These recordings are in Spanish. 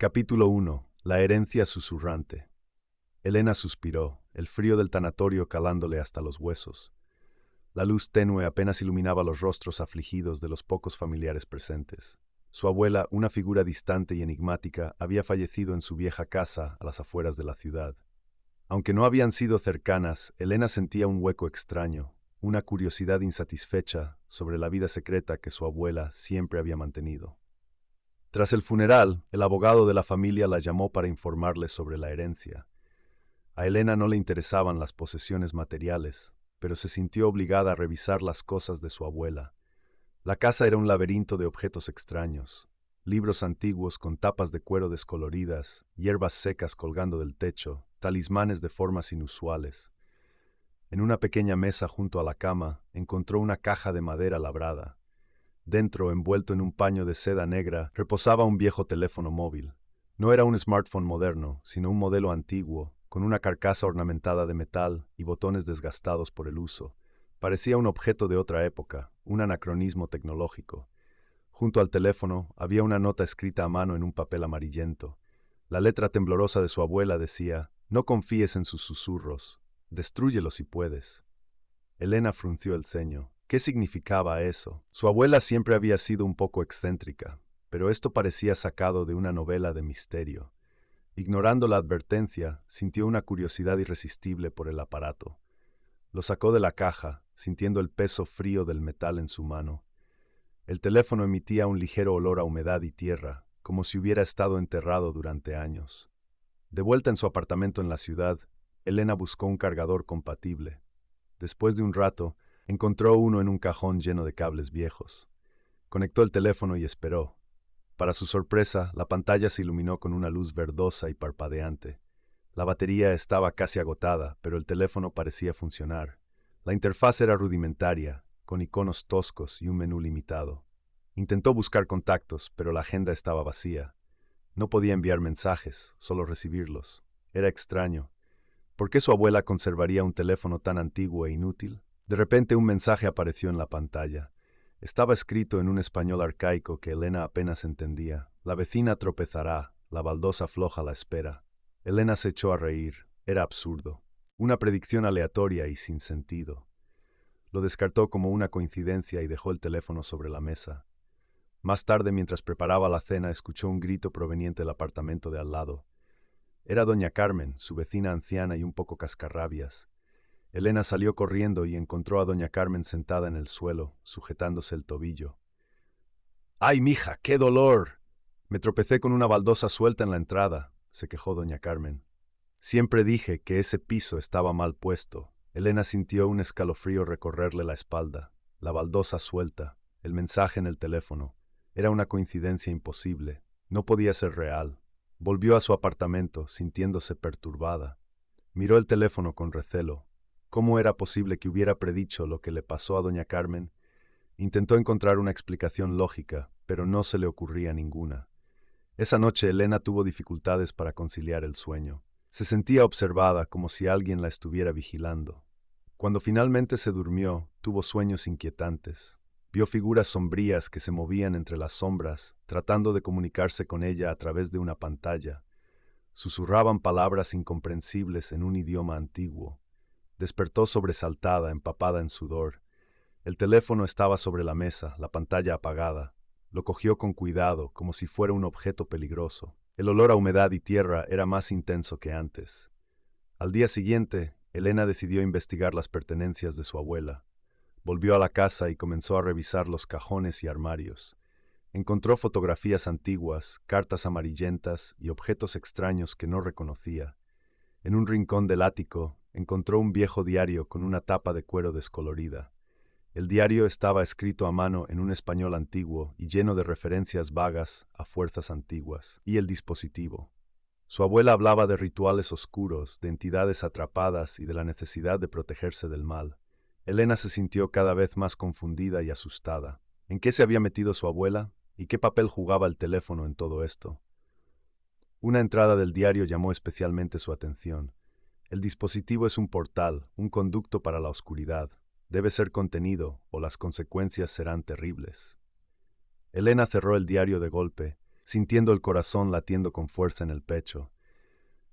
Capítulo 1. La herencia susurrante. Elena suspiró, el frío del tanatorio calándole hasta los huesos. La luz tenue apenas iluminaba los rostros afligidos de los pocos familiares presentes. Su abuela, una figura distante y enigmática, había fallecido en su vieja casa a las afueras de la ciudad. Aunque no habían sido cercanas, Elena sentía un hueco extraño, una curiosidad insatisfecha sobre la vida secreta que su abuela siempre había mantenido. Tras el funeral, el abogado de la familia la llamó para informarle sobre la herencia. A Elena no le interesaban las posesiones materiales, pero se sintió obligada a revisar las cosas de su abuela. La casa era un laberinto de objetos extraños, libros antiguos con tapas de cuero descoloridas, hierbas secas colgando del techo, talismanes de formas inusuales. En una pequeña mesa junto a la cama, encontró una caja de madera labrada. Dentro, envuelto en un paño de seda negra, reposaba un viejo teléfono móvil. No era un smartphone moderno, sino un modelo antiguo, con una carcasa ornamentada de metal y botones desgastados por el uso. Parecía un objeto de otra época, un anacronismo tecnológico. Junto al teléfono había una nota escrita a mano en un papel amarillento. La letra temblorosa de su abuela decía: «No confíes en sus susurros. Destrúyelo si puedes». Elena frunció el ceño. ¿Qué significaba eso? Su abuela siempre había sido un poco excéntrica, pero esto parecía sacado de una novela de misterio. Ignorando la advertencia, sintió una curiosidad irresistible por el aparato. Lo sacó de la caja, sintiendo el peso frío del metal en su mano. El teléfono emitía un ligero olor a humedad y tierra, como si hubiera estado enterrado durante años. De vuelta en su apartamento en la ciudad, Elena buscó un cargador compatible. Después de un rato, encontró uno en un cajón lleno de cables viejos. Conectó el teléfono y esperó. Para su sorpresa, la pantalla se iluminó con una luz verdosa y parpadeante. La batería estaba casi agotada, pero el teléfono parecía funcionar. La interfaz era rudimentaria, con iconos toscos y un menú limitado. Intentó buscar contactos, pero la agenda estaba vacía. No podía enviar mensajes, solo recibirlos. Era extraño. ¿Por qué su abuela conservaría un teléfono tan antiguo e inútil? De repente un mensaje apareció en la pantalla. Estaba escrito en un español arcaico que Elena apenas entendía. La vecina tropezará, la baldosa floja la espera. Elena se echó a reír. Era absurdo. Una predicción aleatoria y sin sentido. Lo descartó como una coincidencia y dejó el teléfono sobre la mesa. Más tarde, mientras preparaba la cena, escuchó un grito proveniente del apartamento de al lado. Era doña Carmen, su vecina anciana y un poco cascarrabias. Elena salió corriendo y encontró a doña Carmen sentada en el suelo, sujetándose el tobillo. «¡Ay, mija, qué dolor! Me tropecé con una baldosa suelta en la entrada», se quejó doña Carmen. «Siempre dije que ese piso estaba mal puesto». Elena sintió un escalofrío recorrerle la espalda. La baldosa suelta, el mensaje en el teléfono. Era una coincidencia imposible. No podía ser real. Volvió a su apartamento, sintiéndose perturbada. Miró el teléfono con recelo. ¿Cómo era posible que hubiera predicho lo que le pasó a doña Carmen? Intentó encontrar una explicación lógica, pero no se le ocurría ninguna. Esa noche Elena tuvo dificultades para conciliar el sueño. Se sentía observada, como si alguien la estuviera vigilando. Cuando finalmente se durmió, tuvo sueños inquietantes. Vio figuras sombrías que se movían entre las sombras, tratando de comunicarse con ella a través de una pantalla. Susurraban palabras incomprensibles en un idioma antiguo. Despertó sobresaltada, empapada en sudor. El teléfono estaba sobre la mesa, la pantalla apagada. Lo cogió con cuidado, como si fuera un objeto peligroso. El olor a humedad y tierra era más intenso que antes. Al día siguiente, Elena decidió investigar las pertenencias de su abuela. Volvió a la casa y comenzó a revisar los cajones y armarios. Encontró fotografías antiguas, cartas amarillentas y objetos extraños que no reconocía. En un rincón del ático, encontró un viejo diario con una tapa de cuero descolorida. El diario estaba escrito a mano en un español antiguo y lleno de referencias vagas a fuerzas antiguas. Y el dispositivo. Su abuela hablaba de rituales oscuros, de entidades atrapadas y de la necesidad de protegerse del mal. Elena se sintió cada vez más confundida y asustada. ¿En qué se había metido su abuela? ¿Y qué papel jugaba el teléfono en todo esto? Una entrada del diario llamó especialmente su atención. El dispositivo es un portal, un conducto para la oscuridad. Debe ser contenido o las consecuencias serán terribles. Elena cerró el diario de golpe. sintiendo el corazón latiendo con fuerza en el pecho.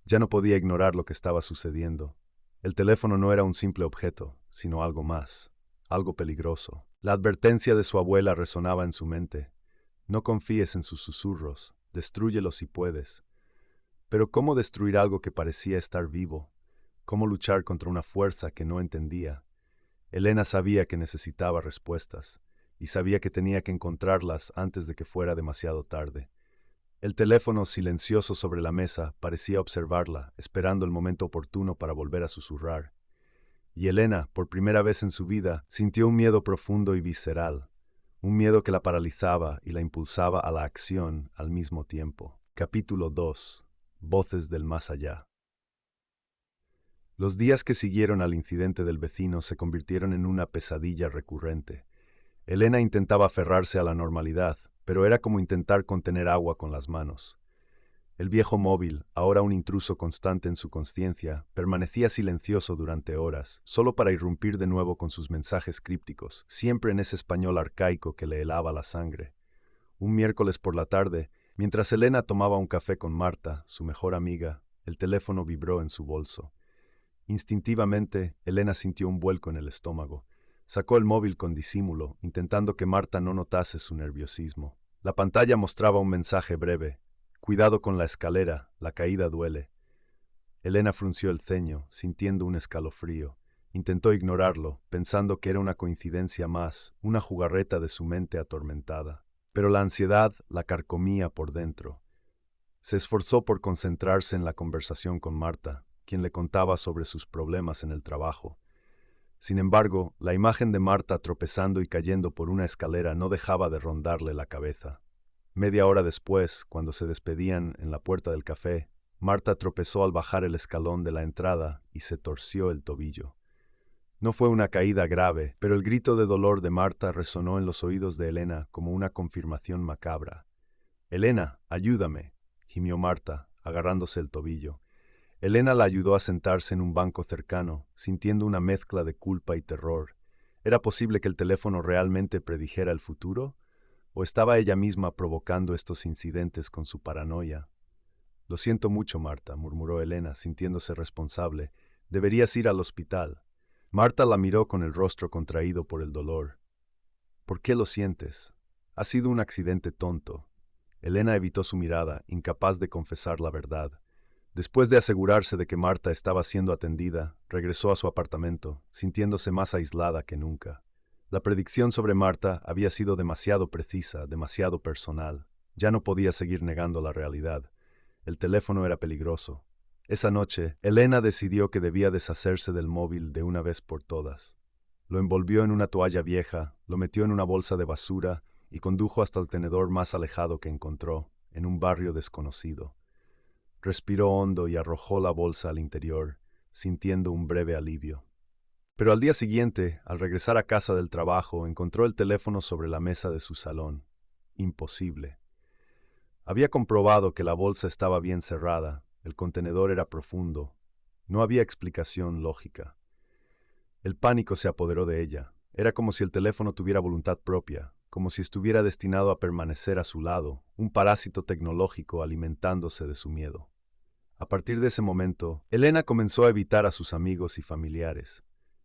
Ya no podía ignorar lo que estaba sucediendo. El teléfono no era un simple objeto, sino algo más, algo peligroso. La advertencia de su abuela resonaba en su mente. No confíes en sus susurros, destrúyelo si puedes. Pero ¿cómo destruir algo que parecía estar vivo? ¿Cómo luchar contra una fuerza que no entendía? Elena sabía que necesitaba respuestas, y sabía que tenía que encontrarlas antes de que fuera demasiado tarde. El teléfono silencioso sobre la mesa parecía observarla, esperando el momento oportuno para volver a susurrar. Y Elena, por primera vez en su vida, sintió un miedo profundo y visceral, un miedo que la paralizaba y la impulsaba a la acción al mismo tiempo. Capítulo 2. Voces del más allá. Los días que siguieron al incidente del vecino se convirtieron en una pesadilla recurrente. Elena intentaba aferrarse a la normalidad, pero era como intentar contener agua con las manos. El viejo móvil, ahora un intruso constante en su consciencia, permanecía silencioso durante horas, solo para irrumpir de nuevo con sus mensajes crípticos, siempre en ese español arcaico que le helaba la sangre. Un miércoles por la tarde, mientras Elena tomaba un café con Marta, su mejor amiga, el teléfono vibró en su bolso. Instintivamente, Elena sintió un vuelco en el estómago. Sacó el móvil con disimulo, intentando que Marta no notase su nerviosismo. La pantalla mostraba un mensaje breve. Cuidado con la escalera, la caída duele. Elena frunció el ceño, sintiendo un escalofrío. Intentó ignorarlo, pensando que era una coincidencia más, una jugarreta de su mente atormentada. Pero la ansiedad la carcomía por dentro. Se esforzó por concentrarse en la conversación con Marta, quien le contaba sobre sus problemas en el trabajo. Sin embargo, la imagen de Marta tropezando y cayendo por una escalera no dejaba de rondarle la cabeza. Media hora después, cuando se despedían en la puerta del café, Marta tropezó al bajar el escalón de la entrada y se torció el tobillo. No fue una caída grave, pero el grito de dolor de Marta resonó en los oídos de Elena como una confirmación macabra. «Elena, ayúdame», gimió Marta, agarrándose el tobillo. Elena la ayudó a sentarse en un banco cercano, sintiendo una mezcla de culpa y terror. ¿Era posible que el teléfono realmente predijera el futuro? ¿O estaba ella misma provocando estos incidentes con su paranoia? «Lo siento mucho, Marta», murmuró Elena, sintiéndose responsable. «Deberías ir al hospital». Marta la miró con el rostro contraído por el dolor. «¿Por qué lo sientes? Ha sido un accidente tonto». Elena evitó su mirada, incapaz de confesar la verdad. Después de asegurarse de que Marta estaba siendo atendida, regresó a su apartamento, sintiéndose más aislada que nunca. La predicción sobre Marta había sido demasiado precisa, demasiado personal. Ya no podía seguir negando la realidad. El teléfono era peligroso. Esa noche, Elena decidió que debía deshacerse del móvil de una vez por todas. Lo envolvió en una toalla vieja, lo metió en una bolsa de basura y condujo hasta el tenedor más alejado que encontró, en un barrio desconocido. Respiró hondo y arrojó la bolsa al interior, sintiendo un breve alivio. Pero al día siguiente, al regresar a casa del trabajo, encontró el teléfono sobre la mesa de su salón. Imposible. Había comprobado que la bolsa estaba bien cerrada, el contenedor era profundo. No había explicación lógica. El pánico se apoderó de ella. Era como si el teléfono tuviera voluntad propia, como si estuviera destinado a permanecer a su lado, un parásito tecnológico alimentándose de su miedo. A partir de ese momento, Elena comenzó a evitar a sus amigos y familiares.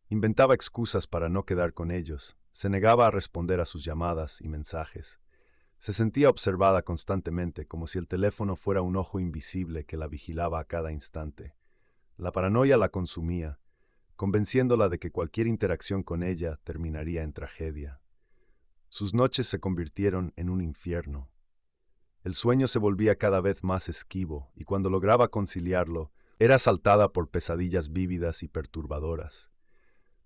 Inventaba excusas para no quedar con ellos, se negaba a responder a sus llamadas y mensajes. Se sentía observada constantemente, como si el teléfono fuera un ojo invisible que la vigilaba a cada instante. La paranoia la consumía, convenciéndola de que cualquier interacción con ella terminaría en tragedia. Sus noches se convirtieron en un infierno. El sueño se volvía cada vez más esquivo, y cuando lograba conciliarlo, era asaltada por pesadillas vívidas y perturbadoras.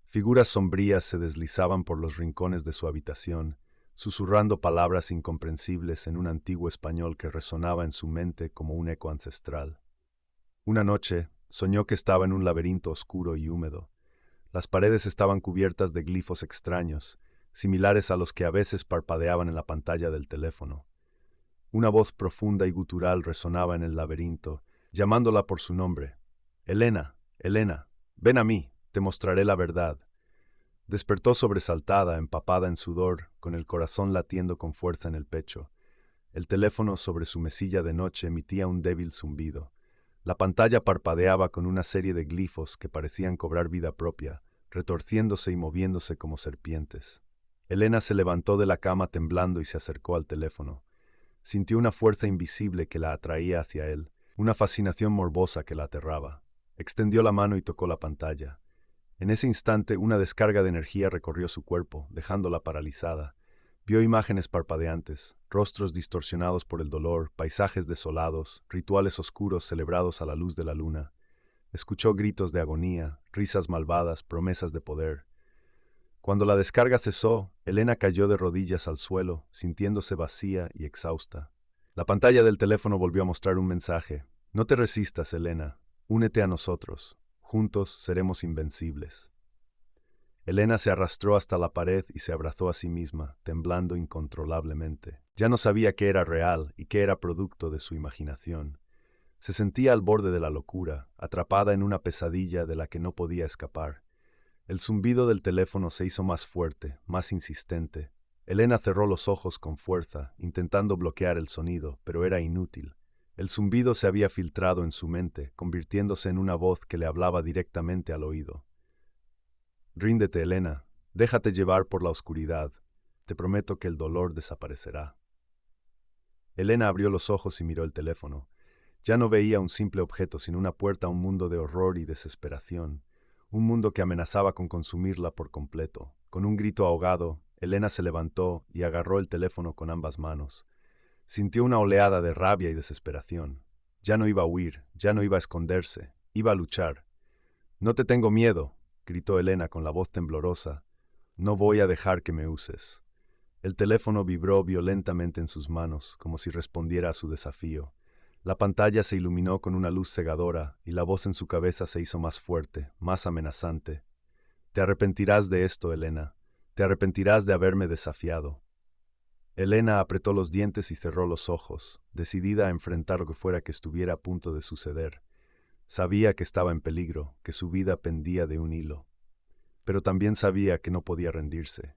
Figuras sombrías se deslizaban por los rincones de su habitación, susurrando palabras incomprensibles en un antiguo español que resonaba en su mente como un eco ancestral. Una noche, soñó que estaba en un laberinto oscuro y húmedo. Las paredes estaban cubiertas de glifos extraños, similares a los que a veces parpadeaban en la pantalla del teléfono. Una voz profunda y gutural resonaba en el laberinto, llamándola por su nombre. «Elena, Elena, ven a mí, te mostraré la verdad». Despertó sobresaltada, empapada en sudor, con el corazón latiendo con fuerza en el pecho. El teléfono sobre su mesilla de noche emitía un débil zumbido. La pantalla parpadeaba con una serie de glifos que parecían cobrar vida propia, retorciéndose y moviéndose como serpientes. Elena se levantó de la cama temblando y se acercó al teléfono. Sintió una fuerza invisible que la atraía hacia él, una fascinación morbosa que la aterraba. Extendió la mano y tocó la pantalla. En ese instante, una descarga de energía recorrió su cuerpo, dejándola paralizada. Vio imágenes parpadeantes, rostros distorsionados por el dolor, paisajes desolados, rituales oscuros celebrados a la luz de la luna. Escuchó gritos de agonía, risas malvadas, promesas de poder. Cuando la descarga cesó, Elena cayó de rodillas al suelo, sintiéndose vacía y exhausta. La pantalla del teléfono volvió a mostrar un mensaje. No te resistas, Elena. Únete a nosotros. Juntos seremos invencibles. Elena se arrastró hasta la pared y se abrazó a sí misma, temblando incontrolablemente. Ya no sabía qué era real y qué era producto de su imaginación. Se sentía al borde de la locura, atrapada en una pesadilla de la que no podía escapar. El zumbido del teléfono se hizo más fuerte, más insistente. Elena cerró los ojos con fuerza, intentando bloquear el sonido, pero era inútil. El zumbido se había filtrado en su mente, convirtiéndose en una voz que le hablaba directamente al oído. Ríndete, Elena. Déjate llevar por la oscuridad. Te prometo que el dolor desaparecerá. Elena abrió los ojos y miró el teléfono. Ya no veía un simple objeto, sino una puerta a un mundo de horror y desesperación. Un mundo que amenazaba con consumirla por completo. Con un grito ahogado, Elena se levantó y agarró el teléfono con ambas manos. Sintió una oleada de rabia y desesperación. Ya no iba a huir, ya no iba a esconderse, iba a luchar. No te tengo miedo, gritó Elena con la voz temblorosa. No voy a dejar que me uses. El teléfono vibró violentamente en sus manos, como si respondiera a su desafío. La pantalla se iluminó con una luz cegadora y la voz en su cabeza se hizo más fuerte, más amenazante. Te arrepentirás de esto, Elena. Te arrepentirás de haberme desafiado. Elena apretó los dientes y cerró los ojos, decidida a enfrentar lo que fuera que estuviera a punto de suceder. Sabía que estaba en peligro, que su vida pendía de un hilo. Pero también sabía que no podía rendirse.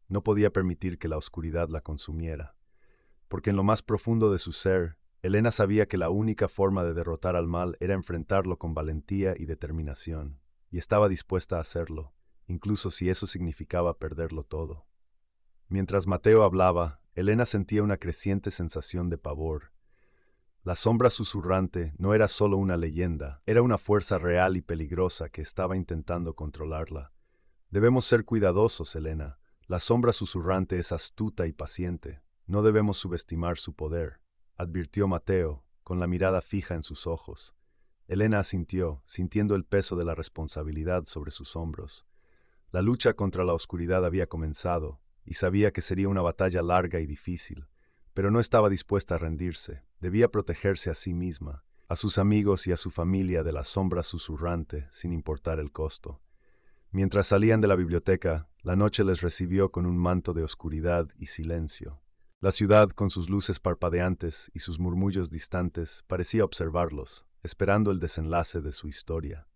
No podía permitir que la oscuridad la consumiera. Porque en lo más profundo de su ser, Elena sabía que la única forma de derrotar al mal era enfrentarlo con valentía y determinación, y estaba dispuesta a hacerlo, incluso si eso significaba perderlo todo. Mientras Mateo hablaba, Elena sentía una creciente sensación de pavor. La sombra susurrante no era solo una leyenda, era una fuerza real y peligrosa que estaba intentando controlarla. Debemos ser cuidadosos, Elena. La sombra susurrante es astuta y paciente. No debemos subestimar su poder, advirtió Mateo, con la mirada fija en sus ojos. Elena asintió, sintiendo el peso de la responsabilidad sobre sus hombros. La lucha contra la oscuridad había comenzado, y sabía que sería una batalla larga y difícil, pero no estaba dispuesta a rendirse. Debía protegerse a sí misma, a sus amigos y a su familia de la sombra susurrante, sin importar el costo. Mientras salían de la biblioteca, la noche les recibió con un manto de oscuridad y silencio. La ciudad, con sus luces parpadeantes y sus murmullos distantes, parecía observarlos, esperando el desenlace de su historia.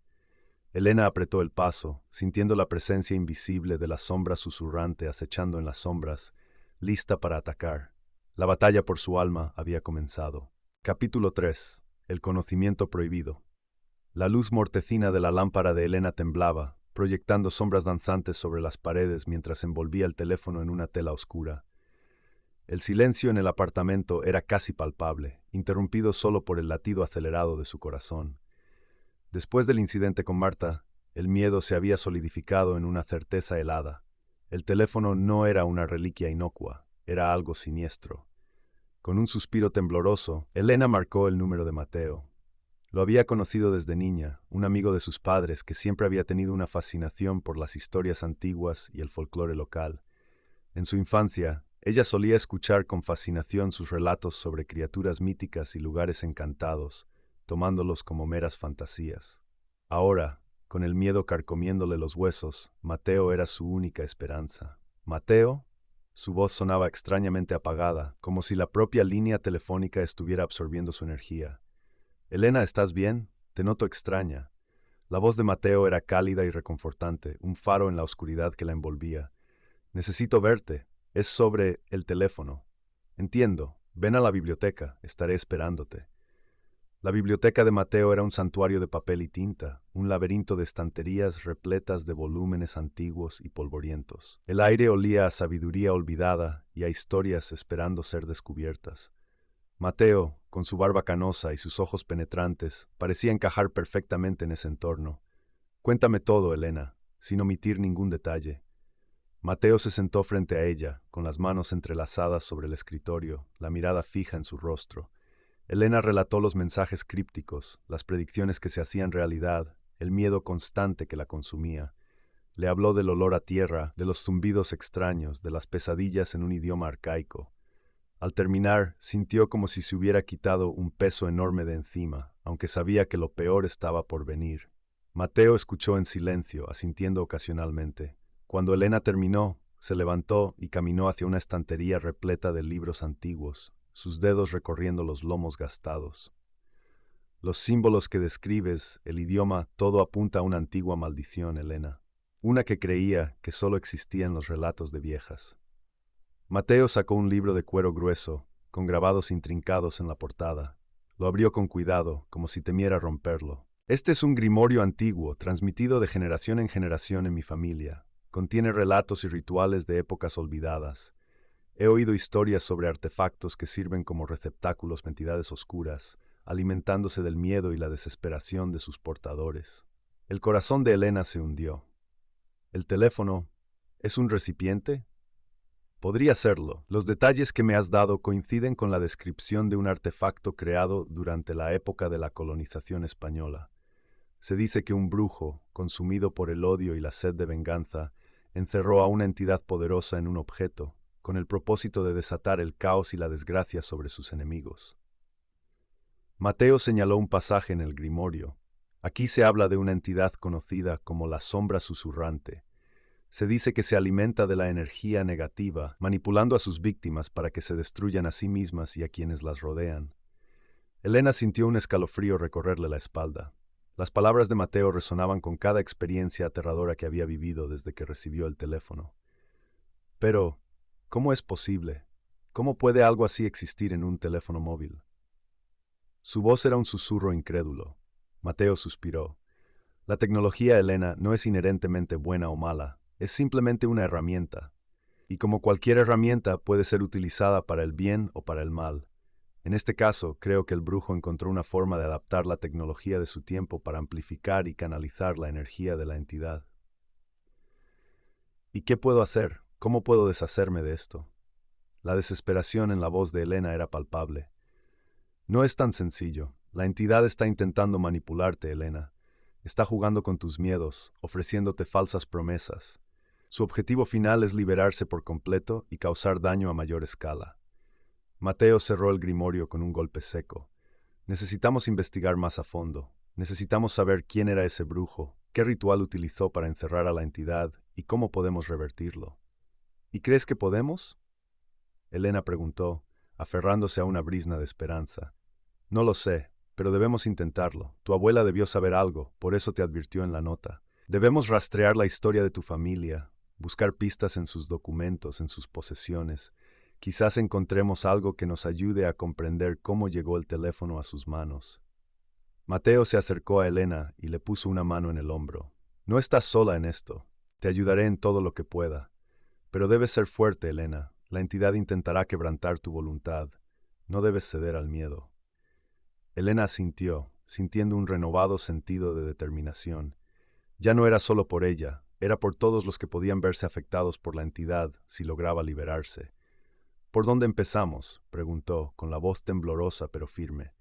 Elena apretó el paso, sintiendo la presencia invisible de la sombra susurrante acechando en las sombras, lista para atacar. La batalla por su alma había comenzado. Capítulo 3. El conocimiento prohibido. La luz mortecina de la lámpara de Elena temblaba, proyectando sombras danzantes sobre las paredes mientras envolvía el teléfono en una tela oscura. El silencio en el apartamento era casi palpable, interrumpido solo por el latido acelerado de su corazón. Después del incidente con Marta, el miedo se había solidificado en una certeza helada. El teléfono no era una reliquia inocua, era algo siniestro. Con un suspiro tembloroso, Elena marcó el número de Mateo. Lo había conocido desde niña, un amigo de sus padres que siempre había tenido una fascinación por las historias antiguas y el folclore local. En su infancia, ella solía escuchar con fascinación sus relatos sobre criaturas míticas y lugares encantados, tomándolos como meras fantasías. Ahora, con el miedo carcomiéndole los huesos, Mateo era su única esperanza. ¿Mateo? Su voz sonaba extrañamente apagada, como si la propia línea telefónica estuviera absorbiendo su energía. Elena, ¿estás bien? Te noto extraña. La voz de Mateo era cálida y reconfortante, un faro en la oscuridad que la envolvía. Necesito verte. Es sobre el teléfono. Entiendo. Ven a la biblioteca, estaré esperándote. La biblioteca de Mateo era un santuario de papel y tinta, un laberinto de estanterías repletas de volúmenes antiguos y polvorientos. El aire olía a sabiduría olvidada y a historias esperando ser descubiertas. Mateo, con su barba canosa y sus ojos penetrantes, parecía encajar perfectamente en ese entorno. Cuéntame todo, Elena, sin omitir ningún detalle. Mateo se sentó frente a ella, con las manos entrelazadas sobre el escritorio, la mirada fija en su rostro. Elena relató los mensajes crípticos, las predicciones que se hacían realidad, el miedo constante que la consumía. Le habló del olor a tierra, de los zumbidos extraños, de las pesadillas en un idioma arcaico. Al terminar, sintió como si se hubiera quitado un peso enorme de encima, aunque sabía que lo peor estaba por venir. Mateo escuchó en silencio, asintiendo ocasionalmente. Cuando Elena terminó, se levantó y caminó hacia una estantería repleta de libros antiguos, sus dedos recorriendo los lomos gastados. Los símbolos que describes, el idioma, todo apunta a una antigua maldición, Elena. Una que creía que solo existía en los relatos de viejas. Mateo sacó un libro de cuero grueso, con grabados intrincados en la portada. Lo abrió con cuidado, como si temiera romperlo. Este es un grimorio antiguo, transmitido de generación en generación en mi familia. Contiene relatos y rituales de épocas olvidadas. He oído historias sobre artefactos que sirven como receptáculos de entidades oscuras, alimentándose del miedo y la desesperación de sus portadores. El corazón de Elena se hundió. ¿El teléfono es un recipiente? Podría serlo. Los detalles que me has dado coinciden con la descripción de un artefacto creado durante la época de la colonización española. Se dice que un brujo, consumido por el odio y la sed de venganza, encerró a una entidad poderosa en un objeto, con el propósito de desatar el caos y la desgracia sobre sus enemigos. Mateo señaló un pasaje en el Grimorio. Aquí se habla de una entidad conocida como la sombra susurrante. Se dice que se alimenta de la energía negativa, manipulando a sus víctimas para que se destruyan a sí mismas y a quienes las rodean. Elena sintió un escalofrío recorrerle la espalda. Las palabras de Mateo resonaban con cada experiencia aterradora que había vivido desde que recibió el teléfono. Pero, ¿cómo es posible? ¿Cómo puede algo así existir en un teléfono móvil? Su voz era un susurro incrédulo. Mateo suspiró. La tecnología, Elena, no es inherentemente buena o mala, es simplemente una herramienta. Y como cualquier herramienta puede ser utilizada para el bien o para el mal. En este caso, creo que el brujo encontró una forma de adaptar la tecnología de su tiempo para amplificar y canalizar la energía de la entidad. ¿Y qué puedo hacer? ¿Cómo puedo deshacerme de esto? La desesperación en la voz de Elena era palpable. No es tan sencillo. La entidad está intentando manipularte, Elena. Está jugando con tus miedos, ofreciéndote falsas promesas. Su objetivo final es liberarse por completo y causar daño a mayor escala. Mateo cerró el grimorio con un golpe seco. Necesitamos investigar más a fondo. Necesitamos saber quién era ese brujo, qué ritual utilizó para encerrar a la entidad y cómo podemos revertirlo. ¿Y crees que podemos? Elena preguntó, aferrándose a una brizna de esperanza. No lo sé, pero debemos intentarlo. Tu abuela debió saber algo, por eso te advirtió en la nota. Debemos rastrear la historia de tu familia, buscar pistas en sus documentos, en sus posesiones. Quizás encontremos algo que nos ayude a comprender cómo llegó el teléfono a sus manos. Mateo se acercó a Elena y le puso una mano en el hombro. No estás sola en esto. Te ayudaré en todo lo que pueda. Pero debes ser fuerte, Elena. La entidad intentará quebrantar tu voluntad. No debes ceder al miedo. Elena asintió, sintiendo un renovado sentido de determinación. Ya no era solo por ella, era por todos los que podían verse afectados por la entidad si lograba liberarse. ¿Por dónde empezamos?, preguntó, con la voz temblorosa pero firme.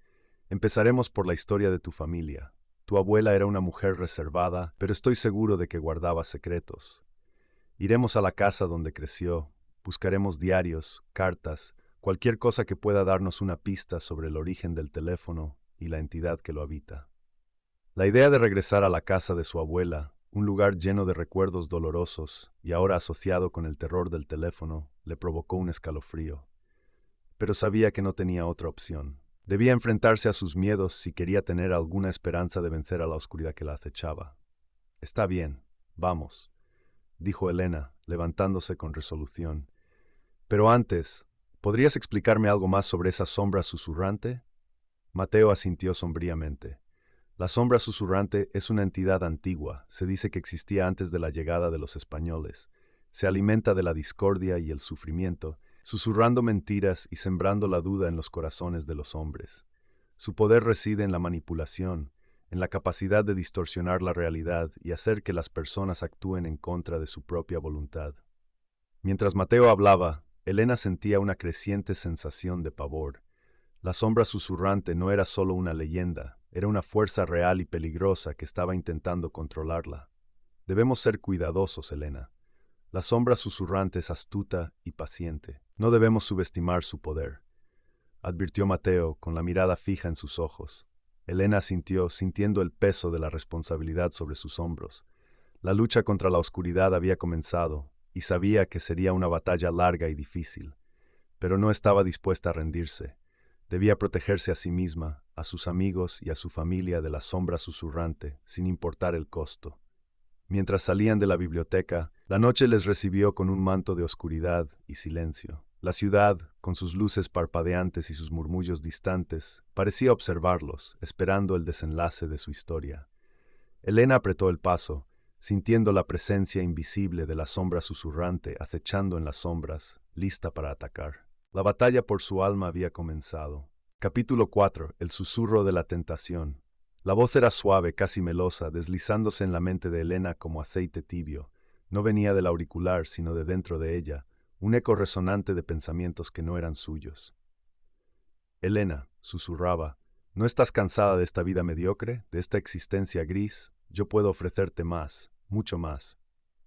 Empezaremos por la historia de tu familia. Tu abuela era una mujer reservada, pero estoy seguro de que guardaba secretos. Iremos a la casa donde creció, buscaremos diarios, cartas, cualquier cosa que pueda darnos una pista sobre el origen del teléfono y la entidad que lo habita. La idea de regresar a la casa de su abuela, un lugar lleno de recuerdos dolorosos y ahora asociado con el terror del teléfono, le provocó un escalofrío. Pero sabía que no tenía otra opción. Debía enfrentarse a sus miedos si quería tener alguna esperanza de vencer a la oscuridad que la acechaba. Está bien, vamos, dijo Elena, levantándose con resolución. Pero antes, ¿Podrías explicarme algo más sobre esa sombra susurrante? Mateo asintió sombríamente. La sombra susurrante es una entidad antigua, se dice que existía antes de la llegada de los españoles. Se alimenta de la discordia y el sufrimiento, susurrando mentiras y sembrando la duda en los corazones de los hombres. Su poder reside en la manipulación, en la capacidad de distorsionar la realidad y hacer que las personas actúen en contra de su propia voluntad. Mientras Mateo hablaba, Elena sentía una creciente sensación de pavor. La sombra susurrante no era solo una leyenda, era una fuerza real y peligrosa que estaba intentando controlarla. Debemos ser cuidadosos, Elena. La sombra susurrante es astuta y paciente. No debemos subestimar su poder, advirtió Mateo con la mirada fija en sus ojos. Elena asintió, sintiendo el peso de la responsabilidad sobre sus hombros. La lucha contra la oscuridad había comenzado, y sabía que sería una batalla larga y difícil, pero no estaba dispuesta a rendirse. Debía protegerse a sí misma, a sus amigos y a su familia de la sombra susurrante, sin importar el costo. Mientras salían de la biblioteca, la noche les recibió con un manto de oscuridad y silencio. La ciudad, con sus luces parpadeantes y sus murmullos distantes, parecía observarlos, esperando el desenlace de su historia. Elena apretó el paso, sintiendo la presencia invisible de la sombra susurrante acechando en las sombras, lista para atacar. La batalla por su alma había comenzado. Capítulo 4. El susurro de la tentación. La voz era suave, casi melosa, deslizándose en la mente de Elena como aceite tibio. No venía del auricular, sino de dentro de ella, un eco resonante de pensamientos que no eran suyos. Elena, susurraba, ¿no estás cansada de esta vida mediocre, de esta existencia gris? Yo puedo ofrecerte más, mucho más.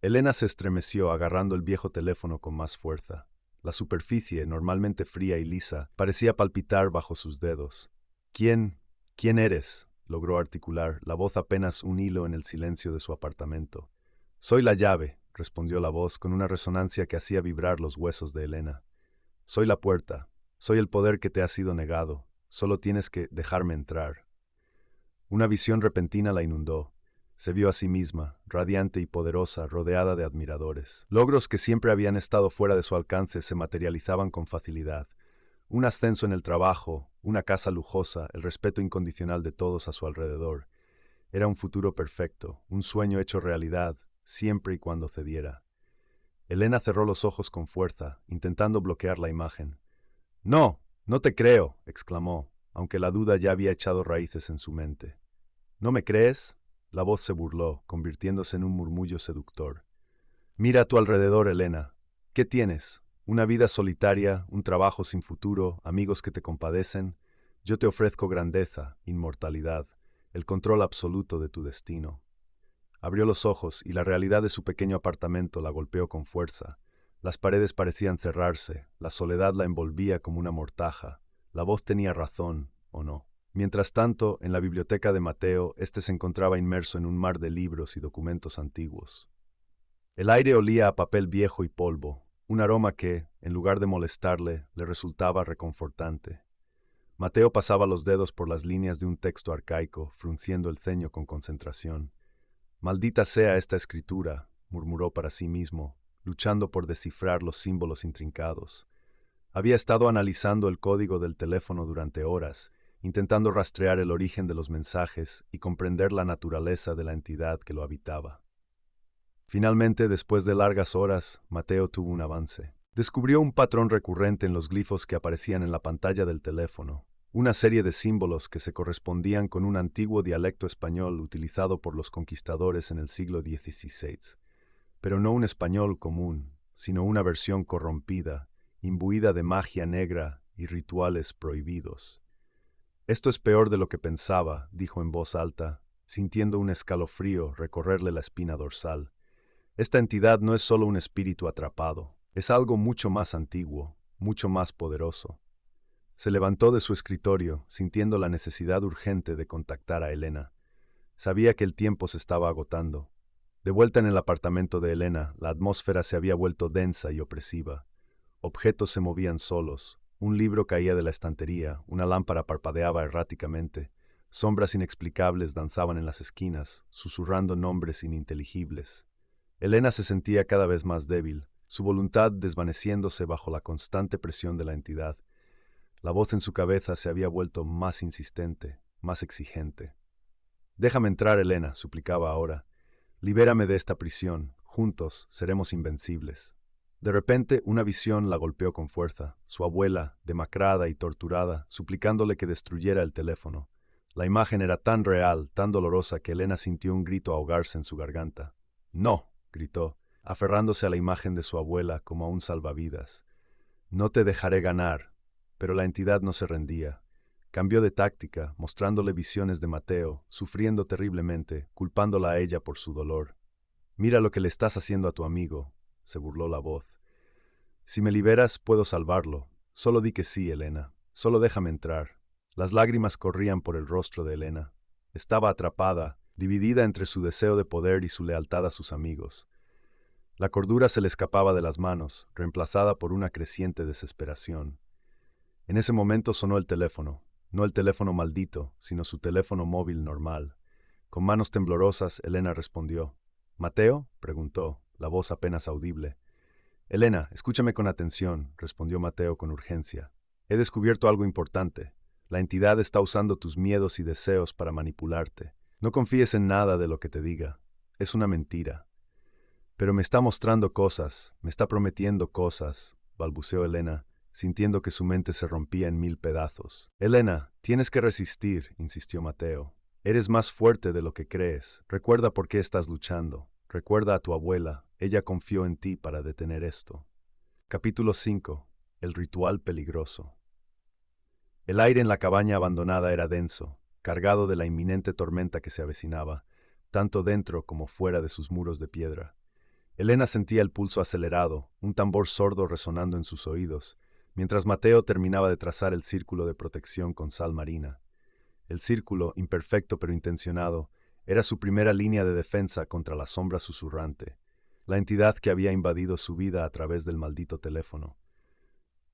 Elena se estremeció agarrando el viejo teléfono con más fuerza. La superficie, normalmente fría y lisa, parecía palpitar bajo sus dedos. ¿Quién eres?, logró articular, la voz apenas un hilo en el silencio de su apartamento. Soy la llave, respondió la voz con una resonancia que hacía vibrar los huesos de Elena. Soy la puerta, soy el poder que te ha sido negado, solo tienes que dejarme entrar. Una visión repentina la inundó. Se vio a sí misma, radiante y poderosa, rodeada de admiradores. Logros que siempre habían estado fuera de su alcance se materializaban con facilidad. Un ascenso en el trabajo, una casa lujosa, el respeto incondicional de todos a su alrededor. Era un futuro perfecto, un sueño hecho realidad, siempre y cuando cediera. Elena cerró los ojos con fuerza, intentando bloquear la imagen. «No, no te creo», exclamó, aunque la duda ya había echado raíces en su mente. «¿No me crees?», la voz se burló, convirtiéndose en un murmullo seductor. «Mira a tu alrededor, Elena. ¿Qué tienes? Una vida solitaria, un trabajo sin futuro, amigos que te compadecen. Yo te ofrezco grandeza, inmortalidad, el control absoluto de tu destino». Abrió los ojos y la realidad de su pequeño apartamento la golpeó con fuerza. Las paredes parecían cerrarse, la soledad la envolvía como una mortaja. La voz tenía razón, ¿o no? Mientras tanto, en la biblioteca de Mateo, éste se encontraba inmerso en un mar de libros y documentos antiguos. El aire olía a papel viejo y polvo, un aroma que, en lugar de molestarle, le resultaba reconfortante. Mateo pasaba los dedos por las líneas de un texto arcaico, frunciendo el ceño con concentración. «Maldita sea esta escritura», murmuró para sí mismo, luchando por descifrar los símbolos intrincados. Había estado analizando el código del teléfono durante horas, intentando rastrear el origen de los mensajes y comprender la naturaleza de la entidad que lo habitaba. Finalmente, después de largas horas, Mateo tuvo un avance. Descubrió un patrón recurrente en los glifos que aparecían en la pantalla del teléfono, una serie de símbolos que se correspondían con un antiguo dialecto español utilizado por los conquistadores en el siglo XVI, pero no un español común, sino una versión corrompida, imbuida de magia negra y rituales prohibidos. «Esto es peor de lo que pensaba», dijo en voz alta, sintiendo un escalofrío recorrerle la espina dorsal. «Esta entidad no es solo un espíritu atrapado, es algo mucho más antiguo, mucho más poderoso». Se levantó de su escritorio, sintiendo la necesidad urgente de contactar a Elena. Sabía que el tiempo se estaba agotando. De vuelta en el apartamento de Elena, la atmósfera se había vuelto densa y opresiva. Objetos se movían solos. Un libro caía de la estantería, una lámpara parpadeaba erráticamente. Sombras inexplicables danzaban en las esquinas, susurrando nombres ininteligibles. Elena se sentía cada vez más débil. su voluntad desvaneciéndose bajo la constante presión de la entidad. La voz en su cabeza se había vuelto más insistente, más exigente. «Déjame entrar, Elena», suplicaba ahora. «Libérame de esta prisión. Juntos seremos invencibles». De repente, una visión la golpeó con fuerza. Su abuela, demacrada y torturada, suplicándole que destruyera el teléfono. La imagen era tan real, tan dolorosa, que Elena sintió un grito ahogarse en su garganta. «No», gritó, aferrándose a la imagen de su abuela como a un salvavidas. «No te dejaré ganar». Pero la entidad no se rendía. Cambió de táctica, mostrándole visiones de Mateo, sufriendo terriblemente, culpándola a ella por su dolor. «Mira lo que le estás haciendo a tu amigo», se burló la voz. «Si me liberas, puedo salvarlo. Solo di que sí, Elena. Solo déjame entrar». Las lágrimas corrían por el rostro de Elena. Estaba atrapada, dividida entre su deseo de poder y su lealtad a sus amigos. La cordura se le escapaba de las manos, reemplazada por una creciente desesperación. En ese momento sonó el teléfono, no el teléfono maldito, sino su teléfono móvil normal. Con manos temblorosas, Elena respondió. «¿Mateo?», preguntó, la voz apenas audible. «Elena, escúchame con atención», respondió Mateo con urgencia. «He descubierto algo importante. La entidad está usando tus miedos y deseos para manipularte. No confíes en nada de lo que te diga. Es una mentira». «Pero me está mostrando cosas, me está prometiendo cosas», balbuceó Elena, sintiendo que su mente se rompía en 1000 pedazos. «Elena, tienes que resistir», insistió Mateo. «Eres más fuerte de lo que crees. Recuerda por qué estás luchando. Recuerda a tu abuela. Ella confió en ti para detener esto». Capítulo 5. El ritual peligroso. El aire en la cabaña abandonada era denso, cargado de la inminente tormenta que se avecinaba, tanto dentro como fuera de sus muros de piedra. Elena sentía el pulso acelerado, un tambor sordo resonando en sus oídos, mientras Mateo terminaba de trazar el círculo de protección con sal marina. El círculo, imperfecto pero intencionado, era su primera línea de defensa contra la sombra susurrante, la entidad que había invadido su vida a través del maldito teléfono.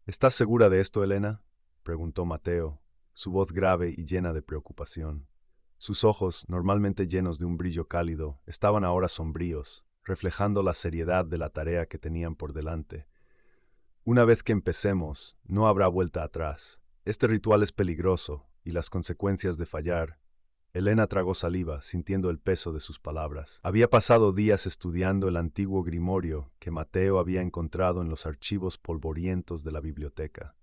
«¿Estás segura de esto, Elena?», preguntó Mateo, su voz grave y llena de preocupación. Sus ojos, normalmente llenos de un brillo cálido, estaban ahora sombríos, reflejando la seriedad de la tarea que tenían por delante. «Una vez que empecemos, no habrá vuelta atrás. Este ritual es peligroso, y las consecuencias de fallar». Elena tragó saliva, sintiendo el peso de sus palabras. Había pasado días estudiando el antiguo grimorio que Mateo había encontrado en los archivos polvorientos de la biblioteca.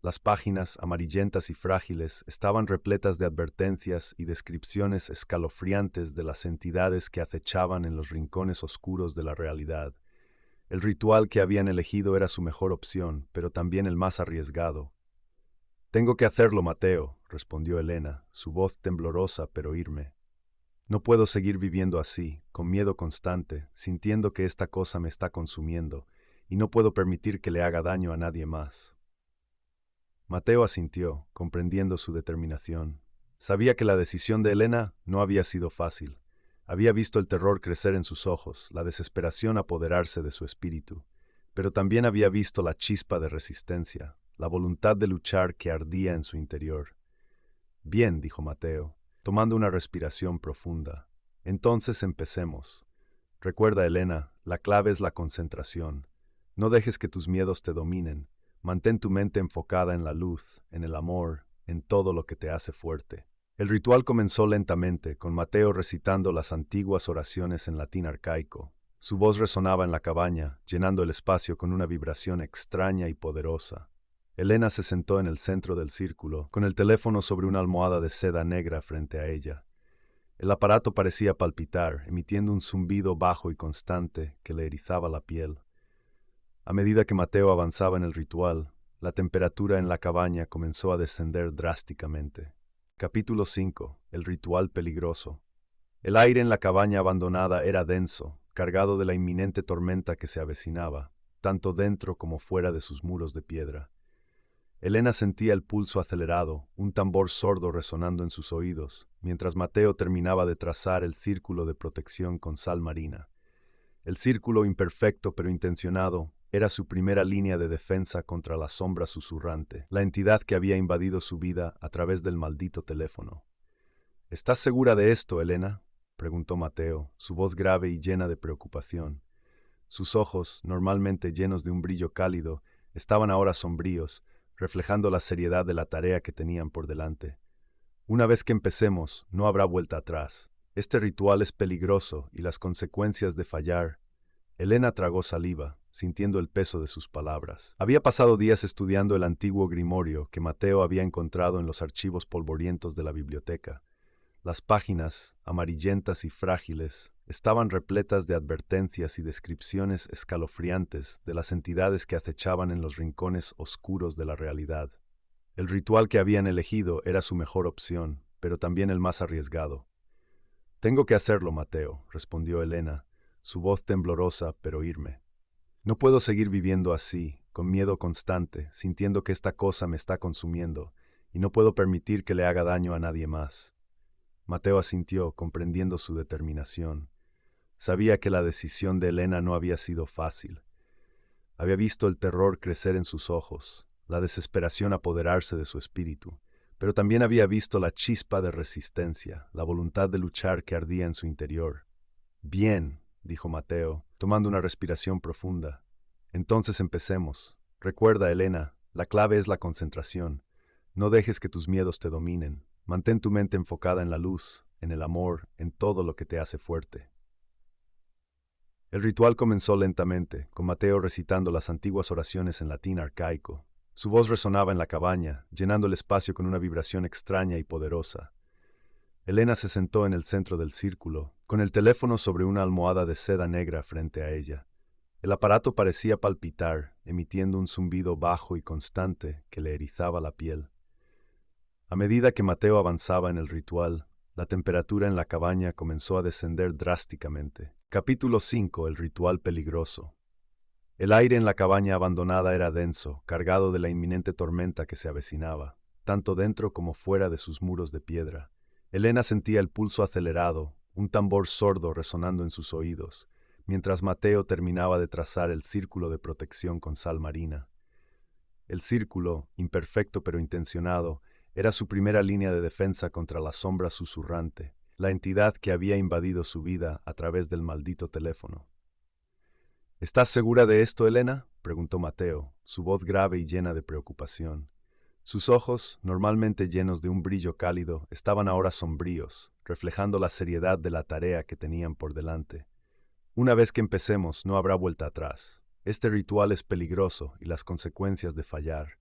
Las páginas, amarillentas y frágiles, estaban repletas de advertencias y descripciones escalofriantes de las entidades que acechaban en los rincones oscuros de la realidad. El ritual que habían elegido era su mejor opción, pero también el más arriesgado. «Tengo que hacerlo, Mateo», respondió Elena, su voz temblorosa pero firme. «No puedo seguir viviendo así, con miedo constante, sintiendo que esta cosa me está consumiendo, y no puedo permitir que le haga daño a nadie más». Mateo asintió, comprendiendo su determinación. Sabía que la decisión de Elena no había sido fácil. Había visto el terror crecer en sus ojos, la desesperación apoderarse de su espíritu, pero también había visto la chispa de resistencia, la voluntad de luchar que ardía en su interior. «Bien», dijo Mateo, tomando una respiración profunda. «Entonces empecemos. Recuerda, Elena, la clave es la concentración. No dejes que tus miedos te dominen. Mantén tu mente enfocada en la luz, en el amor, en todo lo que te hace fuerte». El ritual comenzó lentamente, con Mateo recitando las antiguas oraciones en latín arcaico. Su voz resonaba en la cabaña, llenando el espacio con una vibración extraña y poderosa. Elena se sentó en el centro del círculo, con el teléfono sobre una almohada de seda negra frente a ella. El aparato parecía palpitar, emitiendo un zumbido bajo y constante que le erizaba la piel. A medida que Mateo avanzaba en el ritual, la temperatura en la cabaña comenzó a descender drásticamente. Capítulo 5. El ritual peligroso. El aire en la cabaña abandonada era denso, cargado de la inminente tormenta que se avecinaba, tanto dentro como fuera de sus muros de piedra. Elena sentía el pulso acelerado, un tambor sordo resonando en sus oídos, mientras Mateo terminaba de trazar el círculo de protección con sal marina. El círculo, imperfecto pero intencionado, era su primera línea de defensa contra la sombra susurrante, la entidad que había invadido su vida a través del maldito teléfono. «¿Estás segura de esto, Elena?», preguntó Mateo, su voz grave y llena de preocupación. Sus ojos, normalmente llenos de un brillo cálido, estaban ahora sombríos, reflejando la seriedad de la tarea que tenían por delante. Una vez que empecemos, no habrá vuelta atrás. Este ritual es peligroso y las consecuencias de fallar. Elena tragó saliva, sintiendo el peso de sus palabras. Había pasado días estudiando el antiguo grimorio que Mateo había encontrado en los archivos polvorientos de la biblioteca. Las páginas, amarillentas y frágiles, estaban repletas de advertencias y descripciones escalofriantes de las entidades que acechaban en los rincones oscuros de la realidad. El ritual que habían elegido era su mejor opción, pero también el más arriesgado. «Tengo que hacerlo, Mateo», respondió Elena, su voz temblorosa pero firme. «No puedo seguir viviendo así, con miedo constante, sintiendo que esta cosa me está consumiendo, y no puedo permitir que le haga daño a nadie más». Mateo asintió, comprendiendo su determinación. Sabía que la decisión de Elena no había sido fácil. Había visto el terror crecer en sus ojos, la desesperación apoderarse de su espíritu, pero también había visto la chispa de resistencia, la voluntad de luchar que ardía en su interior. «Bien», dijo Mateo, tomando una respiración profunda. «Entonces empecemos. Recuerda, Elena, la clave es la concentración. No dejes que tus miedos te dominen. Mantén tu mente enfocada en la luz, en el amor, en todo lo que te hace fuerte». El ritual comenzó lentamente, con Mateo recitando las antiguas oraciones en latín arcaico. Su voz resonaba en la cabaña, llenando el espacio con una vibración extraña y poderosa. Elena se sentó en el centro del círculo, con el teléfono sobre una almohada de seda negra frente a ella. El aparato parecía palpitar, emitiendo un zumbido bajo y constante que le erizaba la piel. A medida que Mateo avanzaba en el ritual, la temperatura en la cabaña comenzó a descender drásticamente. Capítulo 5. El ritual peligroso. El aire en la cabaña abandonada era denso, cargado de la inminente tormenta que se avecinaba, tanto dentro como fuera de sus muros de piedra. Elena sentía el pulso acelerado, un tambor sordo resonando en sus oídos, mientras Mateo terminaba de trazar el círculo de protección con sal marina. El círculo, imperfecto pero intencionado, era su primera línea de defensa contra la sombra susurrante, la entidad que había invadido su vida a través del maldito teléfono. «¿Estás segura de esto, Elena?», preguntó Mateo, su voz grave y llena de preocupación. Sus ojos, normalmente llenos de un brillo cálido, estaban ahora sombríos, reflejando la seriedad de la tarea que tenían por delante. «Una vez que empecemos, no habrá vuelta atrás. Este ritual es peligroso y las consecuencias de fallar».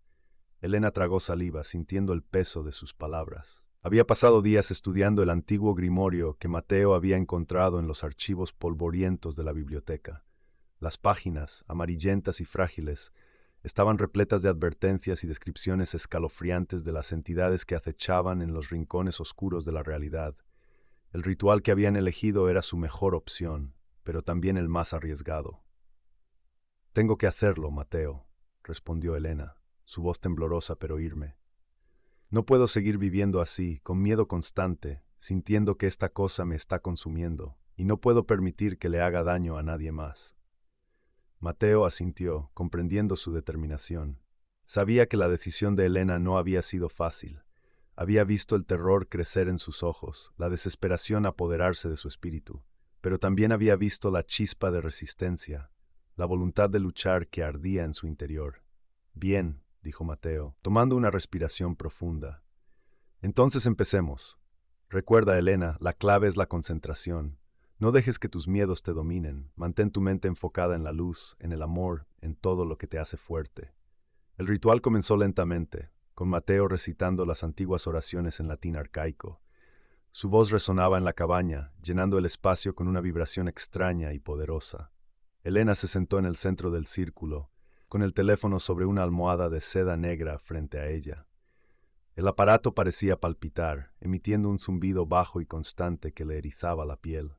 Elena tragó saliva, sintiendo el peso de sus palabras. Había pasado días estudiando el antiguo grimorio que Mateo había encontrado en los archivos polvorientos de la biblioteca. Las páginas, amarillentas y frágiles, estaban repletas de advertencias y descripciones escalofriantes de las entidades que acechaban en los rincones oscuros de la realidad. El ritual que habían elegido era su mejor opción, pero también el más arriesgado. «Tengo que hacerlo, Mateo», respondió Elena, su voz temblorosa pero firme. «No puedo seguir viviendo así, con miedo constante, sintiendo que esta cosa me está consumiendo, y no puedo permitir que le haga daño a nadie más». Mateo asintió, comprendiendo su determinación. Sabía que la decisión de Elena no había sido fácil. Había visto el terror crecer en sus ojos, la desesperación apoderarse de su espíritu, pero también había visto la chispa de resistencia, la voluntad de luchar que ardía en su interior. «Bien», dijo Mateo, tomando una respiración profunda. «Entonces empecemos. Recuerda, Elena, la clave es la concentración. No dejes que tus miedos te dominen. Mantén tu mente enfocada en la luz, en el amor, en todo lo que te hace fuerte». El ritual comenzó lentamente, con Mateo recitando las antiguas oraciones en latín arcaico. Su voz resonaba en la cabaña, llenando el espacio con una vibración extraña y poderosa. Elena se sentó en el centro del círculo, con el teléfono sobre una almohada de seda negra frente a ella. El aparato parecía palpitar, emitiendo un zumbido bajo y constante que le erizaba la piel.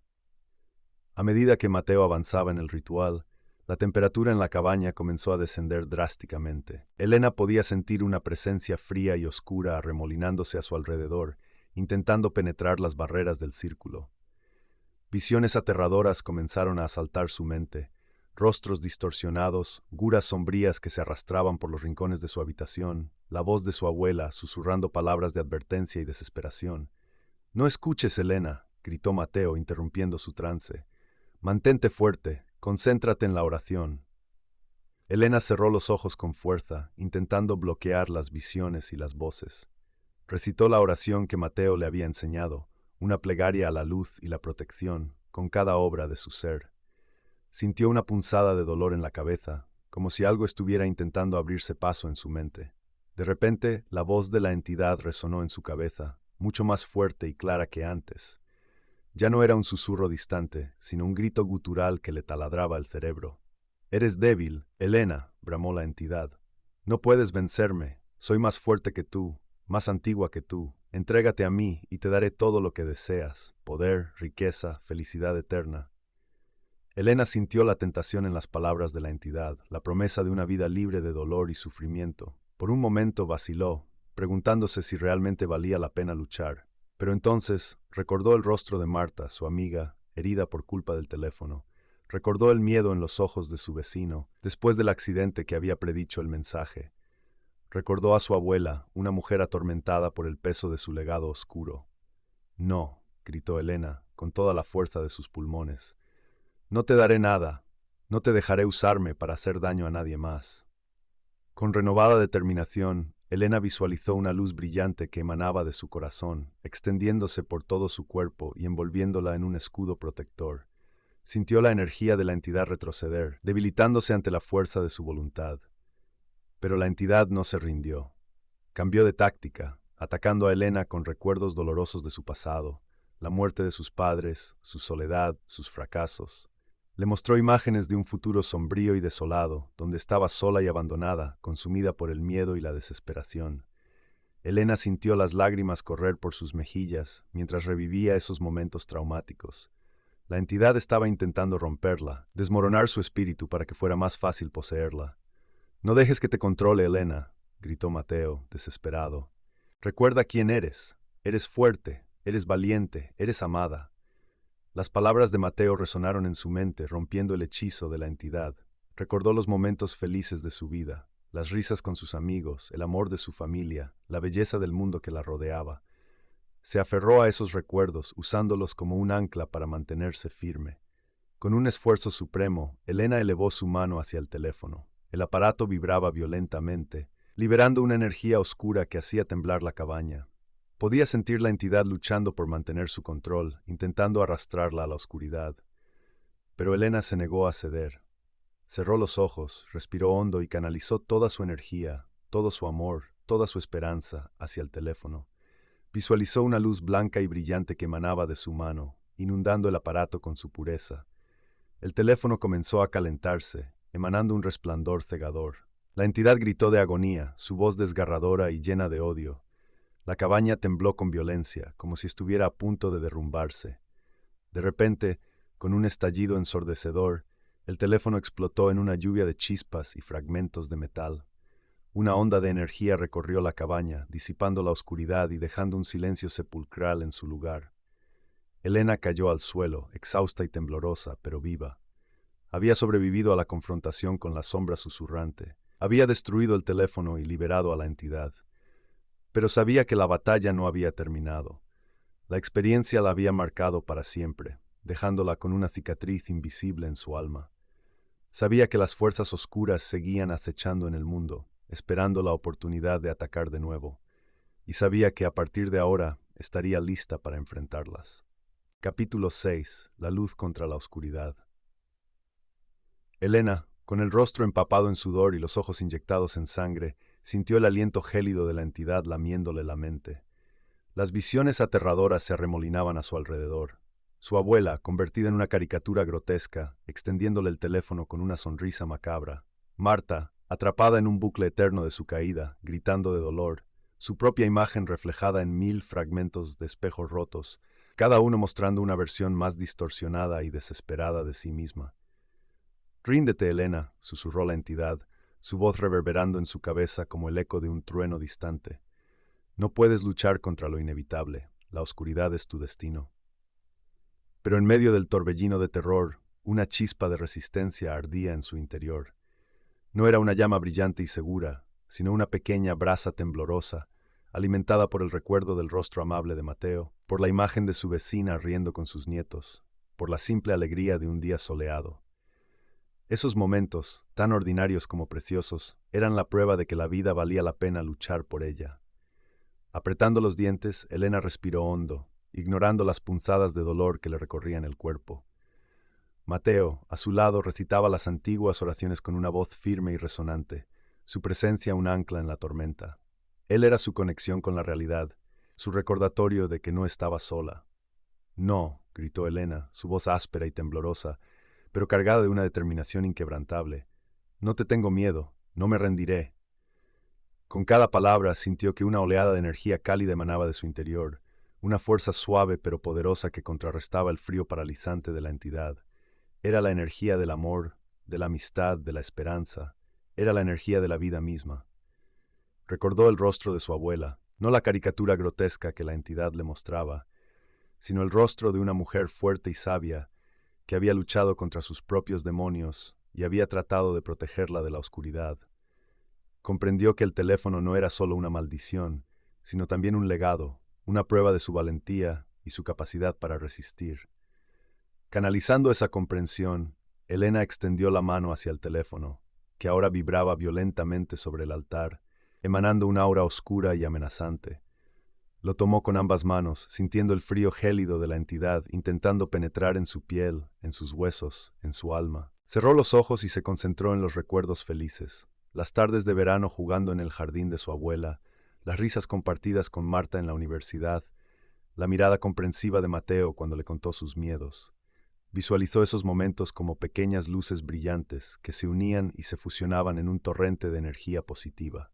A medida que Mateo avanzaba en el ritual, la temperatura en la cabaña comenzó a descender drásticamente. Elena podía sentir una presencia fría y oscura arremolinándose a su alrededor, intentando penetrar las barreras del círculo. Visiones aterradoras comenzaron a asaltar su mente, rostros distorsionados, guras sombrías que se arrastraban por los rincones de su habitación, la voz de su abuela susurrando palabras de advertencia y desesperación. «No escuches, Elena», gritó Mateo, interrumpiendo su trance. «Mantente fuerte, Concéntrate en la oración. Elena cerró los ojos con fuerza, intentando bloquear las visiones y las voces. Recitó la oración que Mateo le había enseñado, una plegaria a la luz y la protección, con cada obra de su ser. Sintió una punzada de dolor en la cabeza, como si algo estuviera intentando abrirse paso en su mente. De repente, la voz de la entidad resonó en su cabeza, mucho más fuerte y clara que antes. Ya no era un susurro distante, sino un grito gutural que le taladraba el cerebro. «Eres débil, Elena», bramó la entidad. «No puedes vencerme. Soy más fuerte que tú, más antigua que tú. Entrégate a mí y te daré todo lo que deseas: poder, riqueza, felicidad eterna». Elena sintió la tentación en las palabras de la entidad, la promesa de una vida libre de dolor y sufrimiento. Por un momento vaciló, preguntándose si realmente valía la pena luchar. Pero entonces recordó el rostro de Marta, su amiga, herida por culpa del teléfono. Recordó el miedo en los ojos de su vecino, después del accidente que había predicho el mensaje. Recordó a su abuela, una mujer atormentada por el peso de su legado oscuro. «No», gritó Elena, con toda la fuerza de sus pulmones. «No te daré nada. No te dejaré usarme para hacer daño a nadie más». Con renovada determinación, Elena visualizó una luz brillante que emanaba de su corazón, extendiéndose por todo su cuerpo y envolviéndola en un escudo protector. Sintió la energía de la entidad retroceder, debilitándose ante la fuerza de su voluntad. Pero la entidad no se rindió. Cambió de táctica, atacando a Elena con recuerdos dolorosos de su pasado, la muerte de sus padres, su soledad, sus fracasos. Le mostró imágenes de un futuro sombrío y desolado, donde estaba sola y abandonada, consumida por el miedo y la desesperación. Elena sintió las lágrimas correr por sus mejillas mientras revivía esos momentos traumáticos. La entidad estaba intentando romperla, desmoronar su espíritu para que fuera más fácil poseerla. «No dejes que te controle, Elena», gritó Mateo, desesperado. «Recuerda quién eres. Eres fuerte, eres valiente, eres amada». Las palabras de Mateo resonaron en su mente, rompiendo el hechizo de la entidad. Recordó los momentos felices de su vida, las risas con sus amigos, el amor de su familia, la belleza del mundo que la rodeaba. Se aferró a esos recuerdos, usándolos como un ancla para mantenerse firme. Con un esfuerzo supremo, Elena elevó su mano hacia el teléfono. El aparato vibraba violentamente, liberando una energía oscura que hacía temblar la cabaña. Podía sentir la entidad luchando por mantener su control, intentando arrastrarla a la oscuridad. Pero Elena se negó a ceder. Cerró los ojos, respiró hondo y canalizó toda su energía, todo su amor, toda su esperanza hacia el teléfono. Visualizó una luz blanca y brillante que emanaba de su mano, inundando el aparato con su pureza. El teléfono comenzó a calentarse, emanando un resplandor cegador. La entidad gritó de agonía, su voz desgarradora y llena de odio. La cabaña tembló con violencia, como si estuviera a punto de derrumbarse. De repente, con un estallido ensordecedor, el teléfono explotó en una lluvia de chispas y fragmentos de metal. Una onda de energía recorrió la cabaña, disipando la oscuridad y dejando un silencio sepulcral en su lugar. Elena cayó al suelo, exhausta y temblorosa, pero viva. Había sobrevivido a la confrontación con la sombra susurrante. Había destruido el teléfono y liberado a la entidad. Pero sabía que la batalla no había terminado. La experiencia la había marcado para siempre, dejándola con una cicatriz invisible en su alma. Sabía que las fuerzas oscuras seguían acechando en el mundo, esperando la oportunidad de atacar de nuevo, y sabía que a partir de ahora estaría lista para enfrentarlas. Capítulo 6. La luz contra la oscuridad. Elena, con el rostro empapado en sudor y los ojos inyectados en sangre, sintió el aliento gélido de la entidad lamiéndole la mente. Las visiones aterradoras se arremolinaban a su alrededor. Su abuela, convertida en una caricatura grotesca, extendiéndole el teléfono con una sonrisa macabra. Marta, atrapada en un bucle eterno de su caída, gritando de dolor. Su propia imagen reflejada en 1000 fragmentos de espejos rotos, cada uno mostrando una versión más distorsionada y desesperada de sí misma. «Ríndete, Elena», susurró la entidad, su voz reverberando en su cabeza como el eco de un trueno distante. «No puedes luchar contra lo inevitable. La oscuridad es tu destino». Pero en medio del torbellino de terror, una chispa de resistencia ardía en su interior. No era una llama brillante y segura, sino una pequeña brasa temblorosa, alimentada por el recuerdo del rostro amable de Mateo, por la imagen de su vecina riendo con sus nietos, por la simple alegría de un día soleado. Esos momentos, tan ordinarios como preciosos, eran la prueba de que la vida valía la pena luchar por ella. Apretando los dientes, Elena respiró hondo, ignorando las punzadas de dolor que le recorrían el cuerpo. Mateo, a su lado, recitaba las antiguas oraciones con una voz firme y resonante, su presencia un ancla en la tormenta. Él era su conexión con la realidad, su recordatorio de que no estaba sola. No, gritó Elena, su voz áspera y temblorosa, pero cargada de una determinación inquebrantable. No te tengo miedo, no me rendiré. Con cada palabra sintió que una oleada de energía cálida emanaba de su interior, una fuerza suave pero poderosa que contrarrestaba el frío paralizante de la entidad. Era la energía del amor, de la amistad, de la esperanza. Era la energía de la vida misma. Recordó el rostro de su abuela, no la caricatura grotesca que la entidad le mostraba, sino el rostro de una mujer fuerte y sabia que había luchado contra sus propios demonios y había tratado de protegerla de la oscuridad. Comprendió que el teléfono no era solo una maldición, sino también un legado, una prueba de su valentía y su capacidad para resistir. Canalizando esa comprensión, Elena extendió la mano hacia el teléfono, que ahora vibraba violentamente sobre el altar, emanando una aura oscura y amenazante. Lo tomó con ambas manos, sintiendo el frío gélido de la entidad, intentando penetrar en su piel, en sus huesos, en su alma. Cerró los ojos y se concentró en los recuerdos felices. Las tardes de verano jugando en el jardín de su abuela, las risas compartidas con Marta en la universidad, la mirada comprensiva de Mateo cuando le contó sus miedos. Visualizó esos momentos como pequeñas luces brillantes que se unían y se fusionaban en un torrente de energía positiva.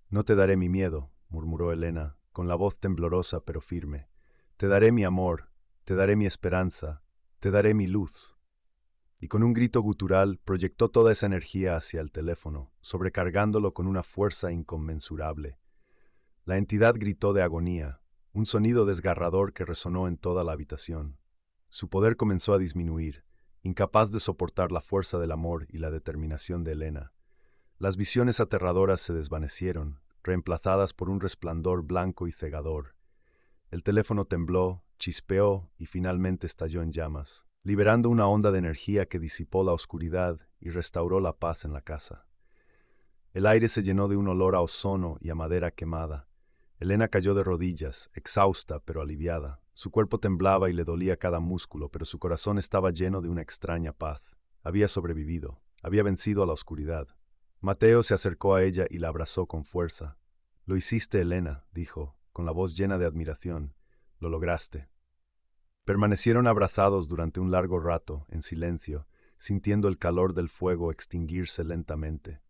No te daré mi miedo, murmuró Elena, con la voz temblorosa pero firme. Te daré mi amor, te daré mi esperanza, te daré mi luz. Y con un grito gutural proyectó toda esa energía hacia el teléfono, sobrecargándolo con una fuerza inconmensurable. La entidad gritó de agonía, un sonido desgarrador que resonó en toda la habitación. Su poder comenzó a disminuir, incapaz de soportar la fuerza del amor y la determinación de Elena. Las visiones aterradoras se desvanecieron, reemplazadas por un resplandor blanco y cegador. El teléfono tembló, chispeó y finalmente estalló en llamas, liberando una onda de energía que disipó la oscuridad y restauró la paz en la casa. El aire se llenó de un olor a ozono y a madera quemada. Elena cayó de rodillas, exhausta pero aliviada. Su cuerpo temblaba y le dolía cada músculo, pero su corazón estaba lleno de una extraña paz. Había sobrevivido, había vencido a la oscuridad. Mateo se acercó a ella y la abrazó con fuerza. «Lo hiciste, Elena», dijo, con la voz llena de admiración. «Lo lograste». Permanecieron abrazados durante un largo rato, en silencio, sintiendo el calor del fuego extinguirse lentamente.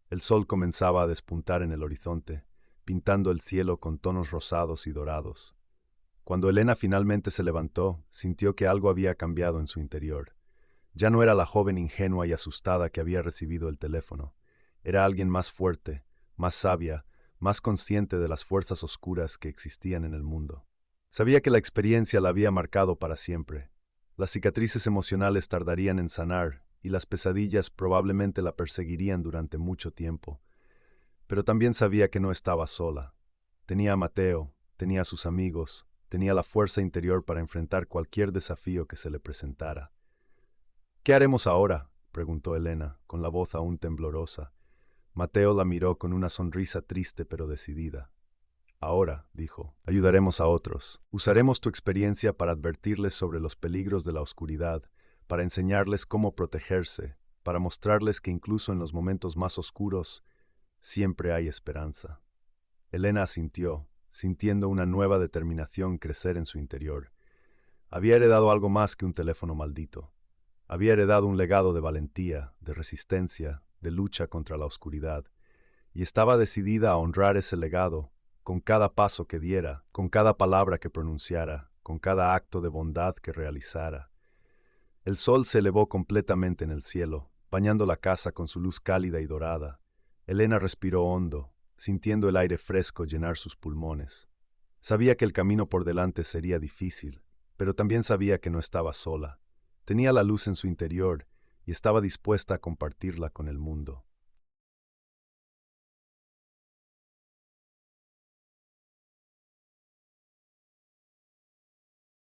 El sol comenzaba a despuntar en el horizonte, pintando el cielo con tonos rosados y dorados. Cuando Elena finalmente se levantó, sintió que algo había cambiado en su interior. Ya no era la joven ingenua y asustada que había recibido el teléfono. Era alguien más fuerte, más sabia, más consciente de las fuerzas oscuras que existían en el mundo. Sabía que la experiencia la había marcado para siempre. Las cicatrices emocionales tardarían en sanar y las pesadillas probablemente la perseguirían durante mucho tiempo. Pero también sabía que no estaba sola. Tenía a Mateo, tenía a sus amigos, tenía la fuerza interior para enfrentar cualquier desafío que se le presentara. «¿Qué haremos ahora?», preguntó Elena, con la voz aún temblorosa. Mateo la miró con una sonrisa triste pero decidida. «Ahora», dijo, «ayudaremos a otros. Usaremos tu experiencia para advertirles sobre los peligros de la oscuridad, para enseñarles cómo protegerse, para mostrarles que incluso en los momentos más oscuros siempre hay esperanza». Elena asintió, sintiendo una nueva determinación crecer en su interior. Había heredado algo más que un teléfono maldito. Había heredado un legado de valentía, de resistencia, de lucha contra la oscuridad, y estaba decidida a honrar ese legado con cada paso que diera, con cada palabra que pronunciara, con cada acto de bondad que realizara. El sol se elevó completamente en el cielo, bañando la casa con su luz cálida y dorada. Elena respiró hondo, sintiendo el aire fresco llenar sus pulmones. Sabía que el camino por delante sería difícil, pero también sabía que no estaba sola. Tenía la luz en su interior y estaba dispuesta a compartirla con el mundo.